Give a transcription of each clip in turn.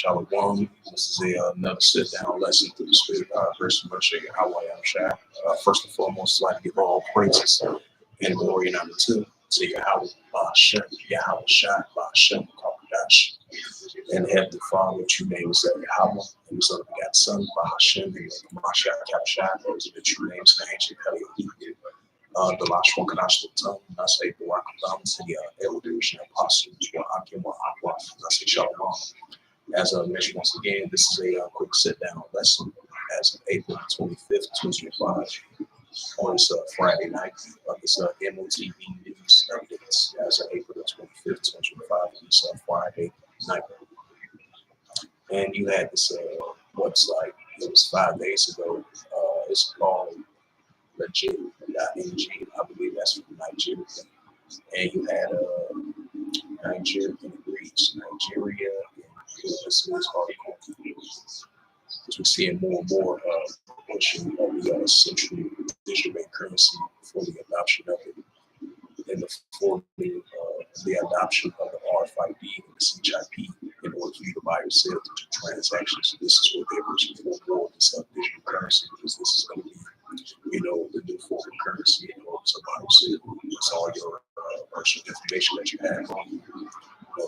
Shalom. This is another sit-down lesson through the Spirit of God, verse and mercy, Yahweh Shai. First and foremost, I'd like to give all praises and glory and honor to Yahweh Hashem, Yahweh Shai, Hashem, Kakadash. And Heavenly Father, which you name is Yahweh, and the Son of God, Son, Hashem, and Mashiach, Kapshai, those are the true names in the ancient Paleolithic. The last one can actually tell me, I say, the rock of the city, elders and apostles, I say, Shalom. As I mentioned once again, this is a quick sit-down lesson as of April 25th, 2025, on this Friday night of this M.O.T.B News Updates as of April 25th, 2025, on this Friday night. And you had this website, it was 5 days ago, it's called Legit.ng, I believe that's from Nigeria. And you had Nigeria and Greece, Nigeria, this is article, as we're seeing more and more pushing of the central digital bank currency for the adoption of it, and for the adoption of the RFID and the CHIP in order for you to buy or sell through transactions. This is what they're pushing for more this digital currency, because this is going to be, the new form of currency in order to buy or sell. It's all your personal information that you have on you.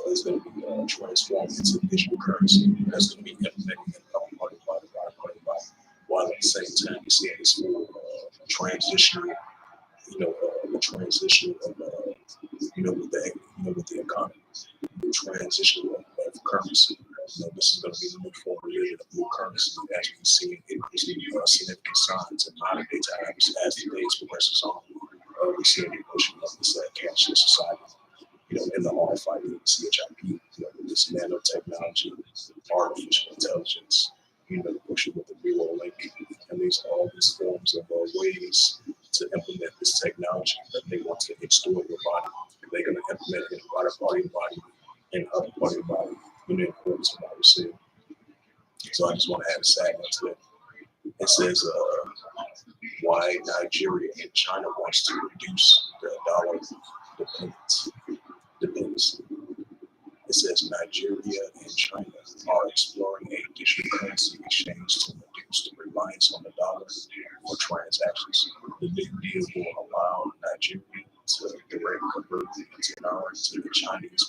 It's going to be transformed into digital currency. That's going to be implemented in body, while at the same time you see this full transition, the transition of, with the economy, the transition of currency. This is going to be the new form of new currency, as we see increasing significant signs in modern day times as the days progresses on. We see a pushing of this cashless society. In the RFID, CHIP, this nanotechnology, artificial intelligence, pushing with the real link, and all these forms of ways to implement this technology that they want to install in your body. They're going to implement it in a part of your body and other part of your body, in order to buy or sell. So I just want to add a segment to it. It says why Nigeria and China wants to reduce the dollar dependency. It says Nigeria and China are exploring a digital currency exchange to reduce the reliance on the dollar for transactions. The new deal will allow Nigeria to directly convert the dollar to the Chinese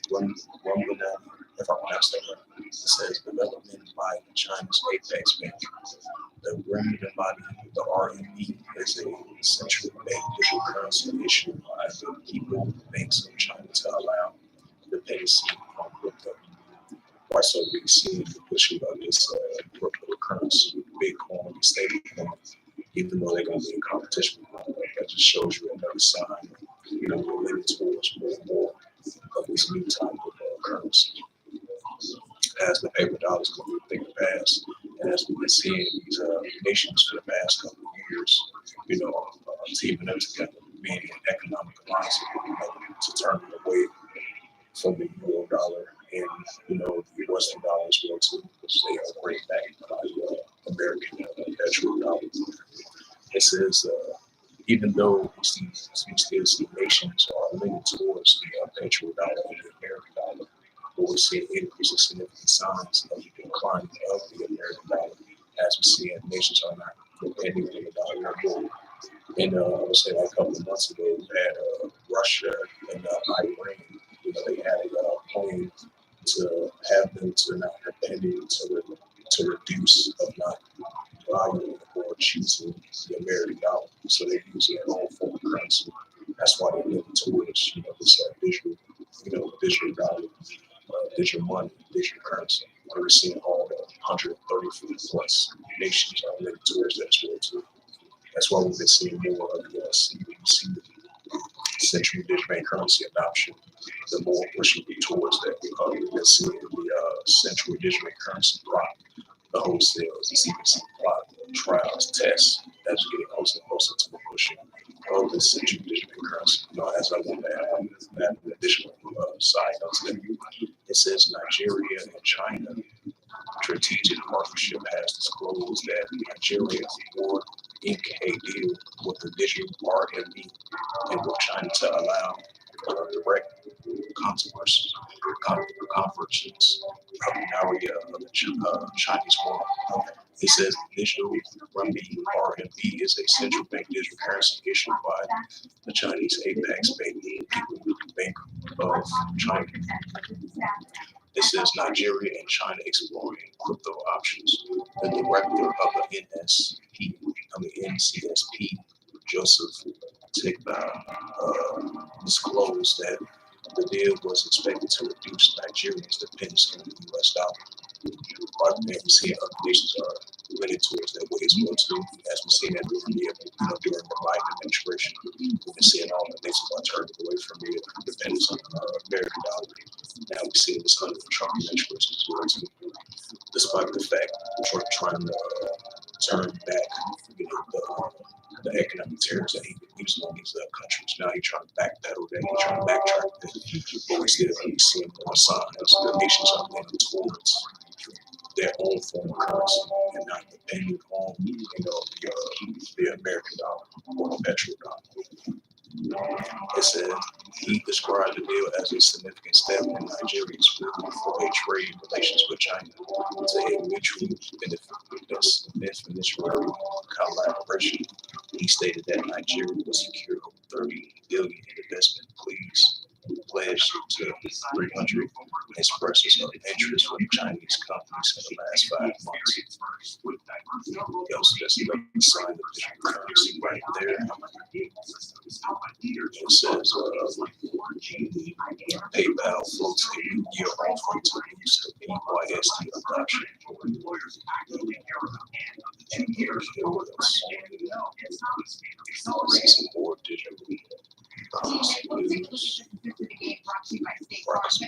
yuan via if I pronounce that right. It says development by China's Apex Bank. The agreement embodying the RMB is a central bank digital currency issued by the people banks of China to allow dependency on crypto. Right, so we see the pushing of this cryptocurrency, Bitcoin, and stablecoin, even though they're going to be in competition with one, that just shows you another sign. We're moving towards more and more of this new type of currency. As the paper dollar is going to be a thing of the past, and as we've been seeing these nations for the past couple of years, teaming up together, being an economic alliance, to turn away from the euro dollar and the Western dollar as well too, because they are bring back by the American petrol dollar. It says even though we still see nations are leaning towards the petrol dollar and the American dollar, but we're seeing increasing significant signs of the decline of the American dollar, as we see nations are not depending on the dollar anymore. And I would say like a couple of months ago, we had Russia and Iran. They had a plan to have them to not depending to reduce of not valuing or choosing the American dollar. So they're using their own form of currency. That's why they're moving towards this digital dollar, digital money, digital currency. We're seeing all the 134 plus nations are moving towards that as well too. That's why we've been seeing more of the central digital bank currency adoption. The more pushing towards that, because we've been seeing the central digital bank currency block, the wholesales, the CBC block, trials, tests, that's getting closer and closer to the pushing of the central digital bank currency. As I want to add an additional side note to that, it says Nigeria and China strategic partnership has disclosed that Nigeria will ink a deal with the digital RMB and with China to allow direct commerce conversions of an area of the Chinese world. It says digital renminbi RMB is a central bank digital currency issued by the Chinese Apex Bank of China. It says Nigeria and China exploring crypto options. The director of the NCSP, Joseph Tigba, disclosed that the deal was expected to reduce Nigeria's dependence on the U.S. dollar. Right now, we see other nations are headed towards that way as well too. As we've seen that during the Biden administration, we've been seeing all the nations are turning away from the dependence on the American dollar. Now we see this under the Trump administration as well too. Despite the fact Trump trying to turn back, the economic tariffs that he's been using on these countries. Now he's trying to backpedal that, he's trying to backtrack that. But we still seeing more signs the nations are leaning towards their own form of currency and not depending on the American dollar or the petrodollar. It said he described the deal as a significant step in Nigeria's move for a trade relations with China to a mutually beneficiary collaboration. He stated that Nigeria will secure over 30 billion in investment pledged to 300 expressions of interest from Chinese companies in the last 5 months. So that's a sign of digital currency right there. It says PayPal floats a new year offering to boost the BYSD adoption. And here's some more digital currency news.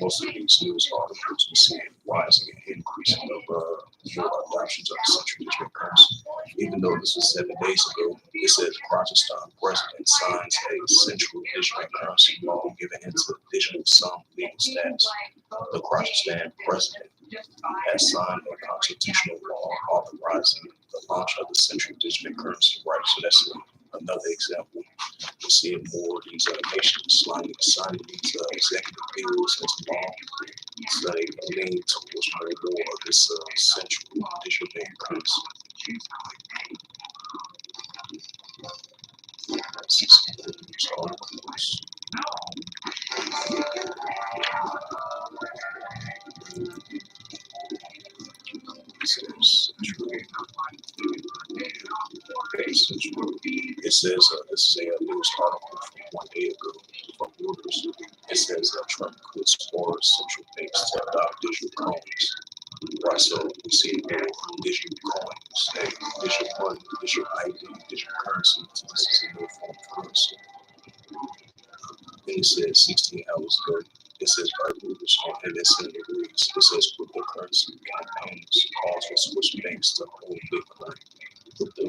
Most of these news articles we see rising and increasing of adoptions of central digital currency. Even though this was 7 days ago, it says Pakistan president signs a central digital currency law giving into digital sum legal status. The Pakistan president has signed a constitutional law authorizing the launch of the central digital currency right. So that's another example. We're seeing more of these nations signing these executive bills into law. So they lean towards more of this central digital bank currency. See some more news articles. It says this is a news article from 1 day ago from Reuters. It says Trump could spur central banks to adopt digital coins. Right, so we see more digital coins, digital money, digital ID, digital currency. So this is a new form of currency. And it says 16 hours ago. It says by Reuters on MSN agrees. It says cryptocurrency campaigns calls for Swiss banks to hold Bitcoin. Crypto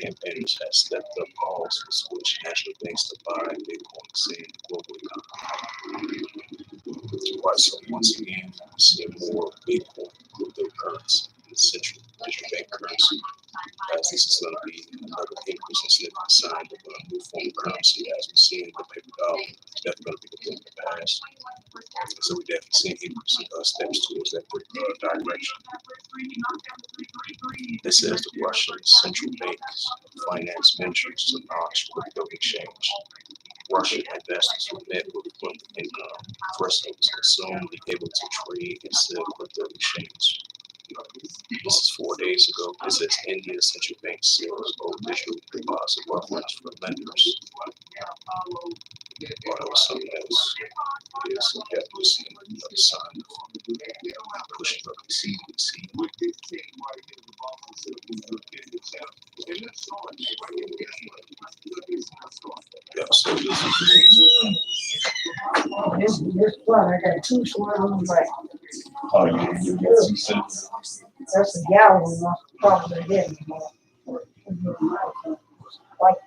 campaigners have stepped up calls for Swiss national banks to buy Bitcoin, saying the global economy. Right, so once again, we see more Bitcoin cryptocurrency, central digital bank currency, as this is going to be another increase in significant sign of a new form of currency, as we see in the paper dollar. It's definitely going to be the thing in the past. So we definitely see increasing steps towards that direction. It says the Russian central banks finance ventures to launch crypto exchange. Russian investors who met with crypto income thresholds will soon be able to trade and sell crypto exchange. This is 4 days ago. It says India's central bank seals old digital deposit reference for lenders. Or that was something else. It is definitely seeing another sign of pushing up the CDC. Yeah, so this one, I got 2 short ones right. Oh, you get some sense. That's a yellow one, probably getting more. White.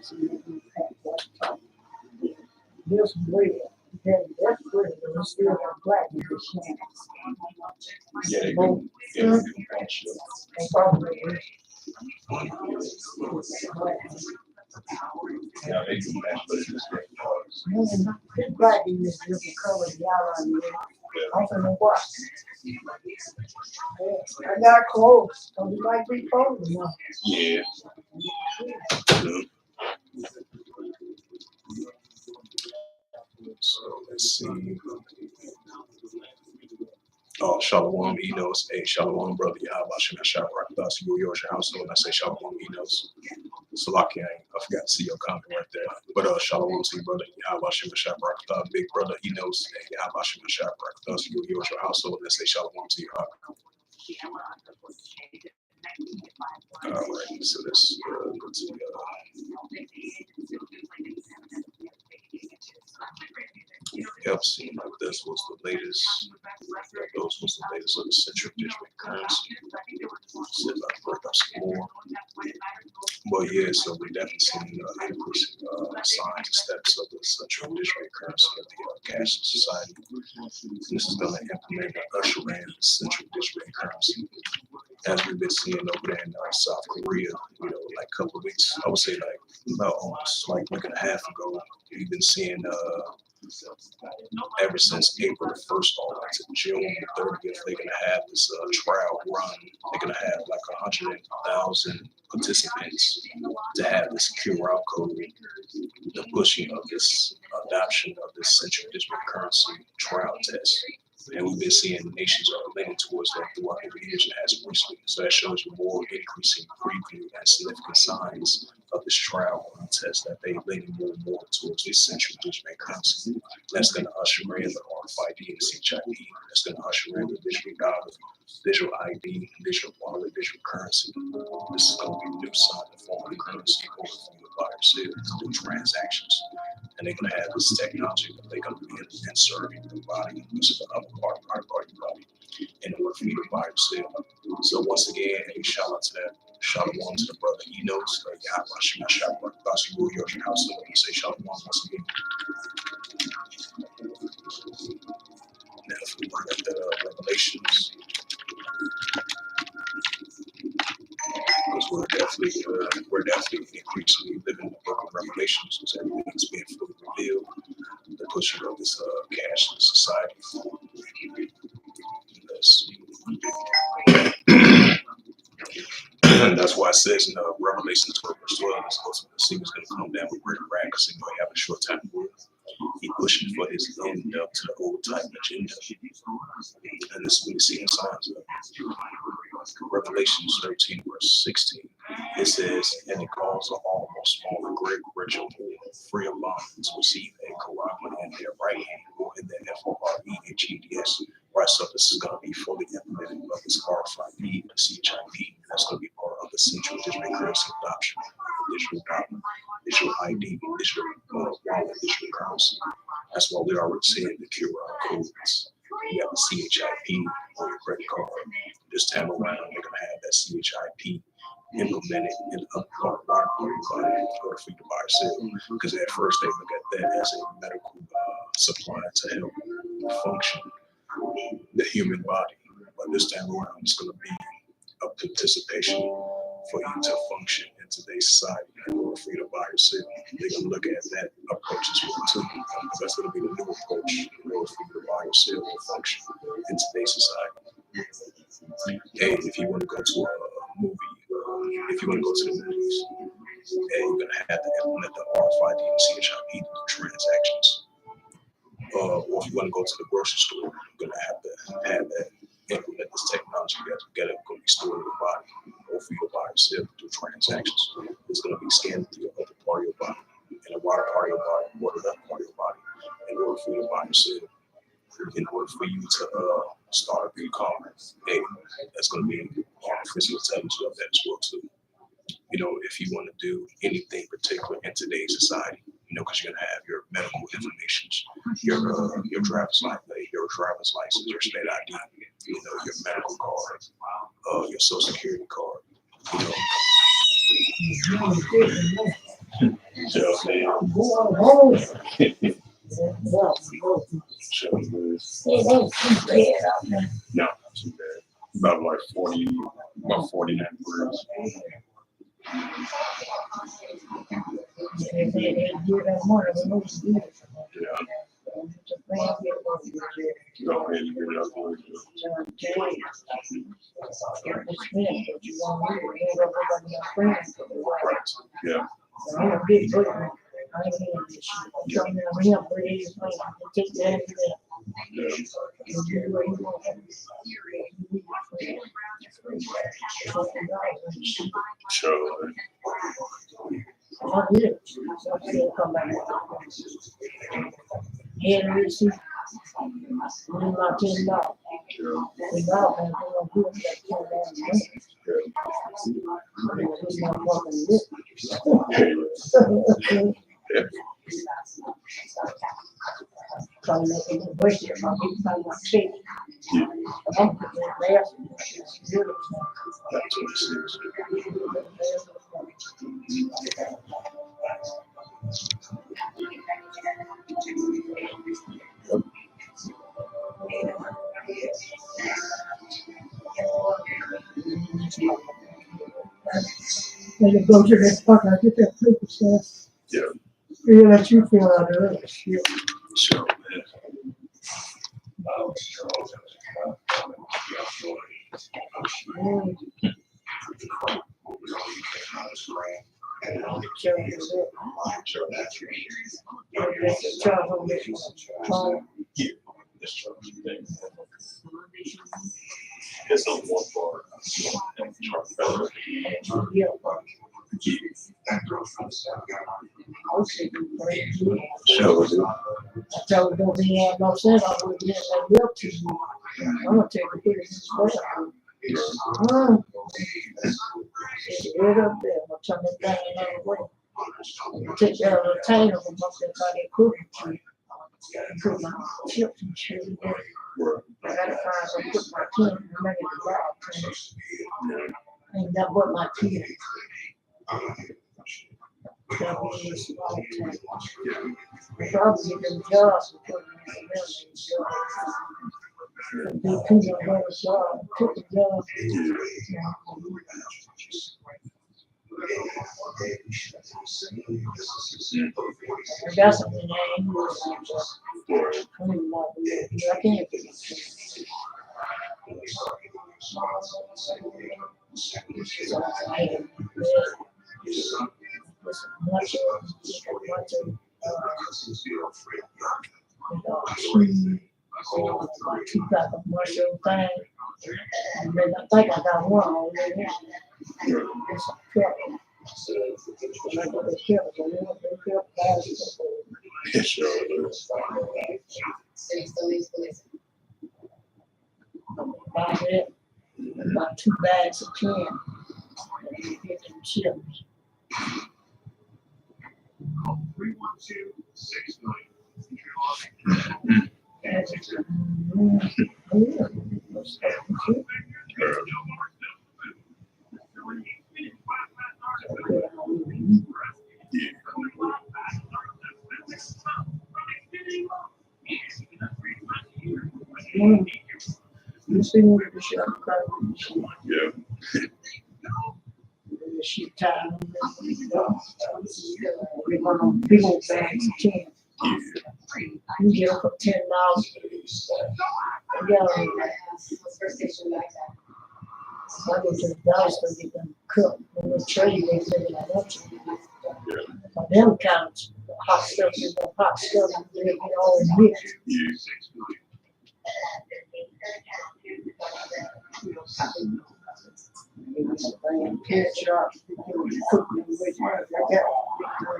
This red, that's red, but it's still got black in the skin. Yeah, they go. Yeah, they do match up. And probably is. Yeah, they do match, but it's just getting close. This black in this different color, yellow and red. I don't know what. Yeah, I got close, so you might be cold enough. Yeah. So let's see. Oh, Shalom Enos. Hey, Shalom, brother. Yahabashim Shalom. Thus, you yours, your household. I say Shalom Enos. Salaki, I forgot to see your comment right there. But Shalom to you, brother. Yahabashim Shalom. Big brother Enos. Hey, Yahabashim Shalom. Thus, you yours, your household. I say Shalom to you. All right, so let's go to Yep, seemed like this was the latest. Those was the latest of the Central District currency. See if I can break up some more. But yeah, so we definitely seen increasing signs and steps of the Central District currency of the cash society. This is going to implement and usher in the Central District currency. As we've been seeing over there in South Korea, you know, like a couple of weeks, I would say like about almost like a week and a half ago, we've been seeing ever since April the 1st all the way to June the 30th, they're going to have this trial run. They're going to have like 100,000 participants to have this QR code, the pushing of this adoption of this central district currency trial test. And we've been seeing nations are leaning towards that throughout the years and as recently. So that shows you more increasing preview and significant signs of this trial test that they leaning more and more towards this central digital currency. That's going to usher in the RFID and CHIP. That's going to usher in the digital dollar, digital ID, digital wallet, digital currency. This is going to be a new sign of foreign currency over from the buyer sale to do transactions. And they're going to have this technology that they're going to be inserting in the body. This is the upper part of our body in order for you to buy or sell. So once again, a shout out to that. Shout out to the brother Enos. Shout out to your house. So say shout out once again. Now, if we look at the Revelations, because we're definitely increasingly living in the book of Revelations, because everything's being fully revealed. The pushing of this cashless society. Let's see. That's why it says in Revelation 12, verse 12, it's supposed to see what's going to come down with red rag, because he might have a short time to work. He pushing for his end up to the old type agenda. And this is what we see in signs of Revelation 13, verse 16. It says, and it calls all small and great, rich or poor, free or bond, to receive a Quran in their right hand or in their FOREHEDS. Right, so this is going to be fully implemented of this RFID, the CHIP. That's going to be part of the central digital currency adoption, digital dollar, digital ID, digital wallet, digital currency. That's why we already seeing the QR codes. You have the CHIP on your credit card. This time around, they're going to have that CHIP implemented in the upper part of our body in order for you to buy or sell. Because at first they look at that as a medical supply to help function the human body. But this time around, it's going to be a participation for you to function in today's society in order for you to buy or sell. They're going to look at that approach as well too. Because that's going to be the new approach in order for you to buy or sell or function in today's society. Hey, if you want to go to a movie, if you want to go to the movies, hey, you're going to have to implement the RFID and CHIP to do transactions. Or if you want to go to the grocery store, you're going to have that implement this technology that it's going to be stored in your body, or for you to buy or sell to do transactions. It's going to be scanned through your upper part of your body, and the water part of your body, water left part of your body, in order for you to buy or sell. In order for you to start a new car, hey, that's going to be artificial intelligence of that as well too. You know, if you want to do anything particular in today's society, you know, because you're going to have your medical information, your driver's license, your state ID, you know, your medical card, your social security card, you know. No, not too bad. About like 49 words. Go ahead and get it out the way. John Jay. It's me, but you want me to end up with my friends. Yeah. I'm a big boy. I ain't in this shit. I'm trying to bring up for these things. Take that and that. Yeah. You do what you want. Sure. I did it. So I still come back. And we see. We not $10. Yeah. We now have to do that. Yeah. Trying to make it worse if I'm getting by my feet. I'm putting it there. That's what it says. And it goes in that pocket, I get that paper stuff. Yeah. You let you feel out of it. Shit. Sure, man. It's on one bar. Sure. I told him, don't be no sense, I would get that milk to you. I'm gonna take a picture of this place. It's right up there, I'm turn it down another way. Take that little tank of them up there by their cooking tree. Put my chips and shit in there. I gotta find some, put my tea and make it a dog. Ain't that but my tea. That was a small tank. Probably get them jobs and put them in the middle. They put them on the job, took the job. I got something in there. I can't. Two pack of mushroom thing. And then I think I got one already. It's a cup. And I got the cup, and then the cup has Yeah, sure. about it. About 2 bags of can. And you get them chips. You see me with the shit I'm crying. Yeah. The shit tied on we're gonna big old bags of can. You get them for $10. I go to the dollar store to get them cooked. And the trade they said I want to. But them kind of hot stuff is the hot stuff and they get all in here. Carrot chop, cooking with I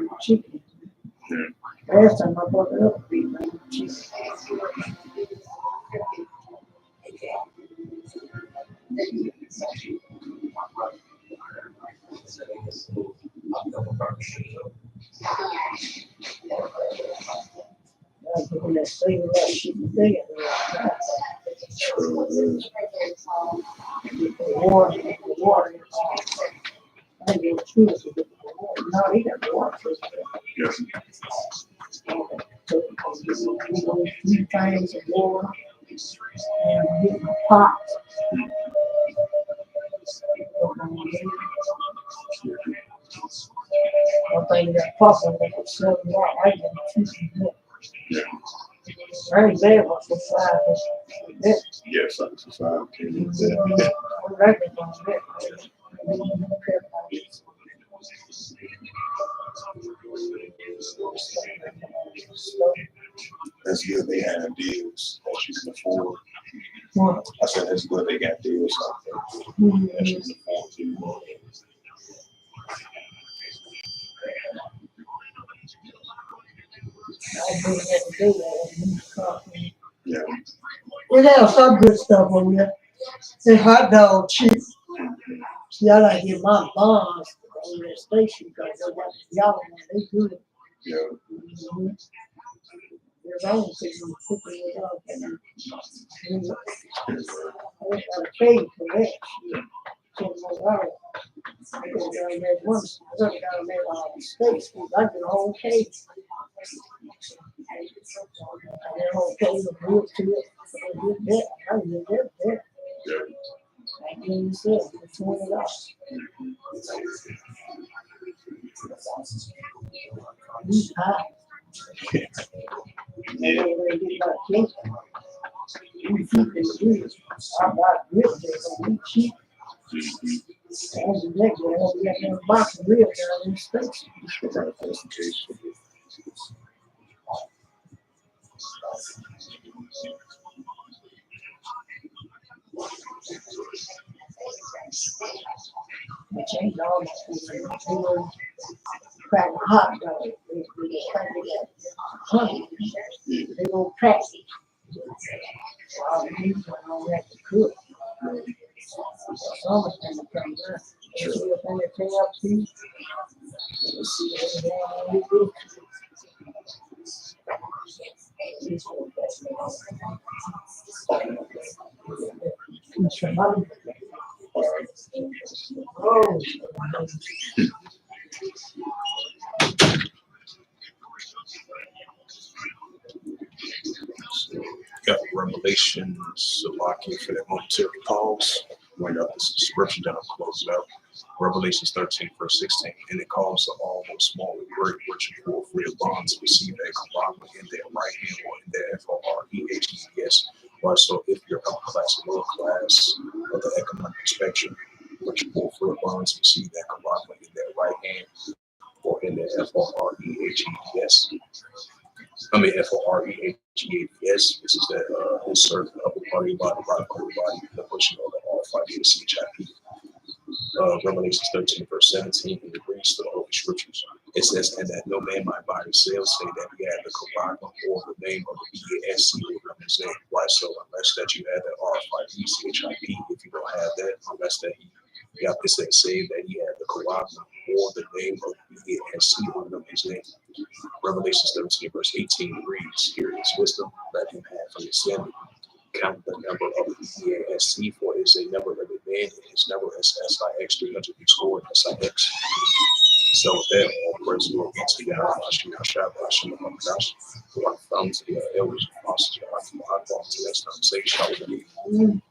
got chicken. Last time I bought it up, beef and chicken. I'm that same last shit today. The water. I think it was true. No, he got the water first. Yes. So we go 3 times of water and get the pot. I think that pot will make it 7 more. I get 2 more. I ain't bad for 5. that. Yes, I society can use that. I'm ready on that. That's good. They have deals that you can afford. Well, I said that's good. They got deals out there that you can afford to. I really had to do that. Yeah. It has some good stuff on there. The hot dog cheap. See, I like to get my bonds on that station because they got y'all they good. Yeah. Mm-hmm. There's only people cooking it up and I gotta pay for that shit. $10 I go down there once. I go down there State Street. I get a whole case. I get a whole case of real to it. I get that. I get that. Yeah. Like you said, for $20. He's high. Yeah. You keep it real. I got real there, but we cheap. And the next one, we got them box of real down in the States. What kind of presentation? They changed all that. They were cracking hot dog. They cracking that honey. They were cracking. All the meat went on that to cook. Some of them come down. Sure. See if they pay up to you. Let's see what they do. Oh. Got Revelations, Salakia for that momentary pause. Bring up this description, then I'll close it out. Revelations 13, verse 16. And it calls to all those small and great, rich and poor, free of bonds, to receive a kabbalah in their right hand or in their FOREHES. Right, so if you're upper class or lower class of the economic spectrum, rich and poor, free of bonds, receive that kabbalah in their right hand or in their FOREHES. I mean, FOREHES. This is that insert the upper part of your body, right upper body, the pushing of the R5 CHIP. Revelations 13, verse 17, and it reads to the Holy Scriptures. It says, and that no man might buy or sell, say that he had the Quran or the name of the BASC or his name. Right, so unless that you had that R5 CHIP, if you don't have that, unless that he got this that say that he had the Quran or the name of the BASC or his name. Revelation 17, verse 18 reads, here is wisdom, let him have understanding. Count the number of the EASC, for it is a number of a man, and his number is SIX 300 scored SIX. So with that, all praise the Lord be to Yahweh, Hashem, Yahshua, Hashem, Mahamash, who are found to the elders, apostles, Yahweh, Akbar, to that time, say, Shalom.